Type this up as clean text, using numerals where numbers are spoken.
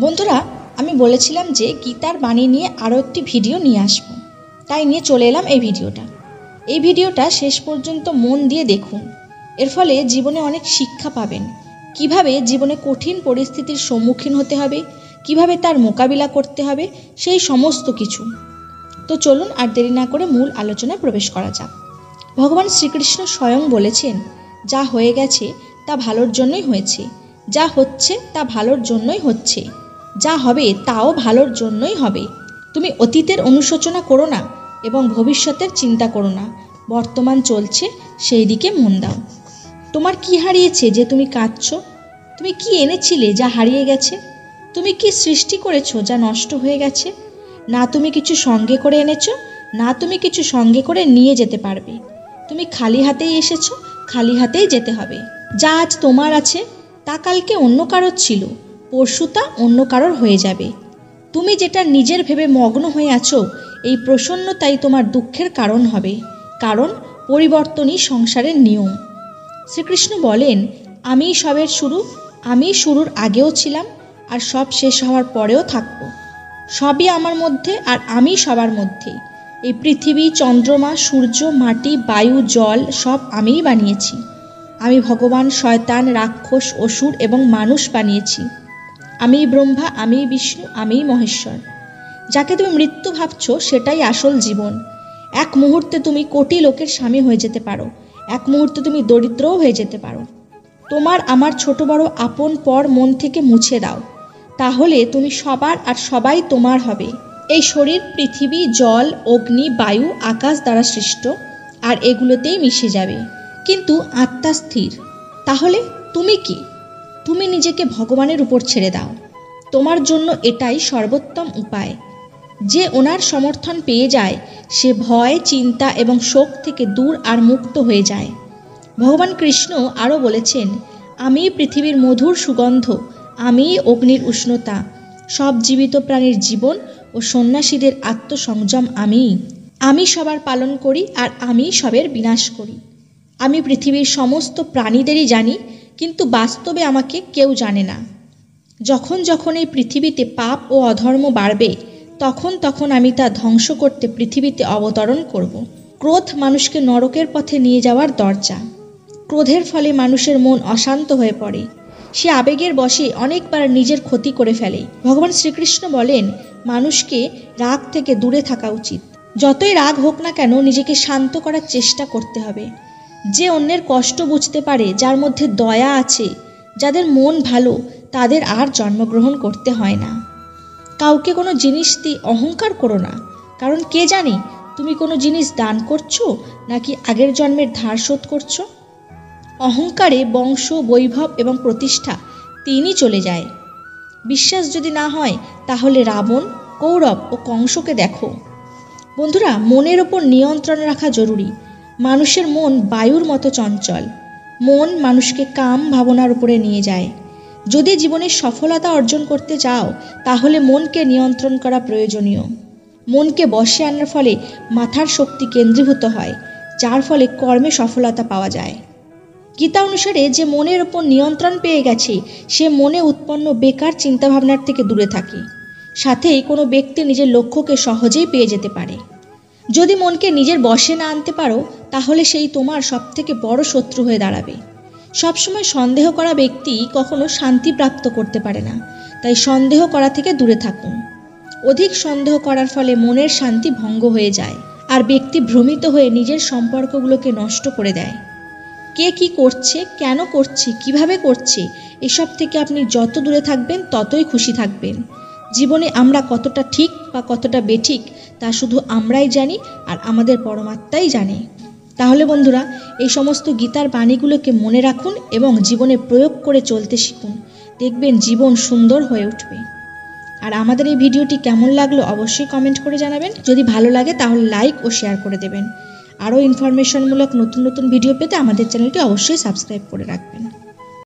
বন্ধুরা, আমি বলেছিলাম যে গীতার বাণী নিয়ে আরও একটি ভিডিও নিয়ে আসবো, তাই নিয়ে চলে এলাম এই ভিডিওটা। এই ভিডিওটা শেষ পর্যন্ত মন দিয়ে দেখুন। এর ফলে জীবনে অনেক শিক্ষা পাবেন। কিভাবে জীবনে কঠিন পরিস্থিতির সম্মুখীন হতে হবে, কিভাবে তার মোকাবিলা করতে হবে, সেই সমস্ত কিছু। তো চলুন আর দেরি না করে মূল আলোচনায় প্রবেশ করা যাক। ভগবান শ্রীকৃষ্ণ স্বয়ং বলেছেন, যা হয়ে গেছে তা ভালোর জন্যই হয়েছে, যা হচ্ছে তা ভালোর জন্যই হচ্ছে, যা হবে তাও ভালোর জন্যই হবে। তুমি অতীতের অনুশোচনা করো না এবং ভবিষ্যতের চিন্তা করো না, বর্তমান চলছে সেই দিকে মন দাও। তোমার কি হারিয়েছে যে তুমি কাঁদছো? তুমি কি এনেছিলে যা হারিয়ে গেছে? তুমি কি সৃষ্টি করেছো যা নষ্ট হয়ে গেছে? না তুমি কিছু সঙ্গে করে এনেছো, না তুমি কিছু সঙ্গে করে নিয়ে যেতে পারবে। তুমি খালি হাতেই এসেছো, খালি হাতেই যেতে হবে। যা আজ তোমার আছে তা কালকে অন্য কারোর ছিল, পরশু তা অন্য কারোর হয়ে যাবে। তুমি যেটা নিজের ভেবে মগ্ন হয়ে আছো, এই প্রসন্নতাই তোমার দুঃখের কারণ হবে, কারণ পরিবর্তনই সংসারের নিয়ম। শ্রীকৃষ্ণ বলেন, আমিই সবের শুরু, আমি শুরুর আগেও ছিলাম আর সব শেষ হওয়ার পরেও থাকবো। সবই আমার মধ্যে আর আমি সবার মধ্যে। এই পৃথিবী, চন্দ্রমা, সূর্য, মাটি, বায়ু, জল সব আমিই বানিয়েছি। আমি ভগবান, শয়তান, রাক্ষস, অসুর এবং মানুষ বানিয়েছি। আমিই ব্রহ্মা, আমিই বিষ্ণু, আমিই মহেশ্বর। যাকে তুমি মৃত্যু ভাবছো সেটাই আসল জীবন। এক মুহূর্তে তুমি কোটি লোকের স্বামী হয়ে যেতে পারো, এক মুহূর্তে তুমি দরিদ্রও হয়ে যেতে পারো। তোমার আমার ছোট বড় আপন পর মন থেকে মুছে দাও, তাহলে তুমি সবার আর সবাই তোমার হবে। এই শরীর পৃথিবী, জল, অগ্নি, বায়ু, আকাশ দ্বারা সৃষ্ট, আর এগুলোতেই মিশে যাবে, কিন্তু আত্মা স্থির। তাহলে তুমি কি? তুমি নিজেকে ভগবানের উপর ছেড়ে দাও। তোমার জন্য এটাই সর্বোত্তম উপায়। যে ওনার সমর্থন পেয়ে যায় সে ভয়, চিন্তা এবং শোক থেকে দূর আর মুক্ত হয়ে যায়। ভগবান কৃষ্ণ আরও বলেছেন, আমি পৃথিবীর মধুর সুগন্ধ, আমি অগ্নির উষ্ণতা, সব জীবিত প্রাণীর জীবন ও সন্ন্যাসীদের আত্মসংযম আমি সবার পালন করি আর আমি সবের বিনাশ করি। আমি পৃথিবীর সমস্ত প্রাণীদেরই জানি, কিন্তু বাস্তবে আমাকে কেউ জানে না। যখন যখন এই পৃথিবীতে পাপ ও অধর্ম বাড়বে, তখন তখন আমি তা ধ্বংস করতে পৃথিবীতে অবতরণ করব। ক্রোধ মানুষকে নরকের পথে নিয়ে যাওয়ার দরজা। ক্রোধের ফলে মানুষের মন অশান্ত হয়ে পড়ে, সে আবেগের বশে অনেকবার নিজের ক্ষতি করে ফেলে। ভগবান শ্রীকৃষ্ণ বলেন, মানুষকে রাগ থেকে দূরে থাকা উচিত। যতই রাগ হোক না কেন, নিজেকে শান্ত করার চেষ্টা করতে হবে। যে অন্যের কষ্ট বুঝতে পারে, যার মধ্যে দয়া আছে, যাদের মন ভালো, তাদের আর জন্মগ্রহণ করতে হয় না। কাউকে কোনো জিনিস দিয়ে অহংকার করো না, কারণ কে জানে তুমি কোনো জিনিস দান করছো নাকি আগের জন্মের ধার শোধ করছো। অহংকারে বংশ, বৈভব এবং প্রতিষ্ঠা তিনই চলে যায়। বিশ্বাস যদি না হয় তাহলে রাবণ, কৌরব ও কংসকে দেখো। বন্ধুরা, মনের ওপর নিয়ন্ত্রণ রাখা জরুরি। মানুষের মন বায়ুর মতো চঞ্চল। মন মানুষকে কাম ভাবনার উপরে নিয়ে যায়। যদি জীবনে সফলতা অর্জন করতে চাও, তাহলে মনকে নিয়ন্ত্রণ করা প্রয়োজনীয়। মনকে বশে আনার ফলে মাথার শক্তি কেন্দ্রীভূত হয়, যার ফলে কর্মে সফলতা পাওয়া যায়। গীতা অনুসারে যে মনের ওপর নিয়ন্ত্রণ পেয়ে গেছে, সে মনে উৎপন্ন বেকার চিন্তাভাবনার থেকে দূরে থাকে। সাথে কোনো ব্যক্তি নিজের লক্ষ্যকে সহজেই পেয়ে যেতে পারে। যদি মনকে নিজের বশে না আনতে পারো, তাহলে সেই তোমার সবথেকে বড় শত্রু হয়ে দাঁড়াবে। সবসময় সন্দেহ করা ব্যক্তি কখনো শান্তি প্রাপ্ত করতে পারে না, তাই সন্দেহ করা থেকে দূরে থাকুন। অধিক সন্দেহ করার ফলে মনের শান্তি ভঙ্গ হয়ে যায়, আর ব্যক্তি ভ্রমিত হয়ে নিজের সম্পর্কগুলোকে নষ্ট করে দেয়। কে কি করছে, কেন করছে, কিভাবে করছে, এসব থেকে আপনি যত দূরে থাকবেন ততই খুশি থাকবেন। জীবনে আমরা কতটা ঠিক বা কতটা বেঠিক তা শুধু আমরাই জানি, আর আমাদের পরমাত্মাই জানে। তাহলে বন্ধুরা, এই সমস্ত গীতার বাণীগুলোকে মনে রাখুন এবং জীবনে প্রয়োগ করে চলতে শিখুন। দেখবেন জীবন সুন্দর হয়ে উঠবে। আর আমাদের এই ভিডিওটি কেমন লাগলো অবশ্যই কমেন্ট করে জানাবেন। যদি ভালো লাগে তাহলে লাইক ও শেয়ার করে দেবেন। আরও ইনফরমেশনমূলক নতুন নতুন ভিডিও পেতে আমাদের চ্যানেলটি অবশ্যই সাবস্ক্রাইব করে রাখবেন।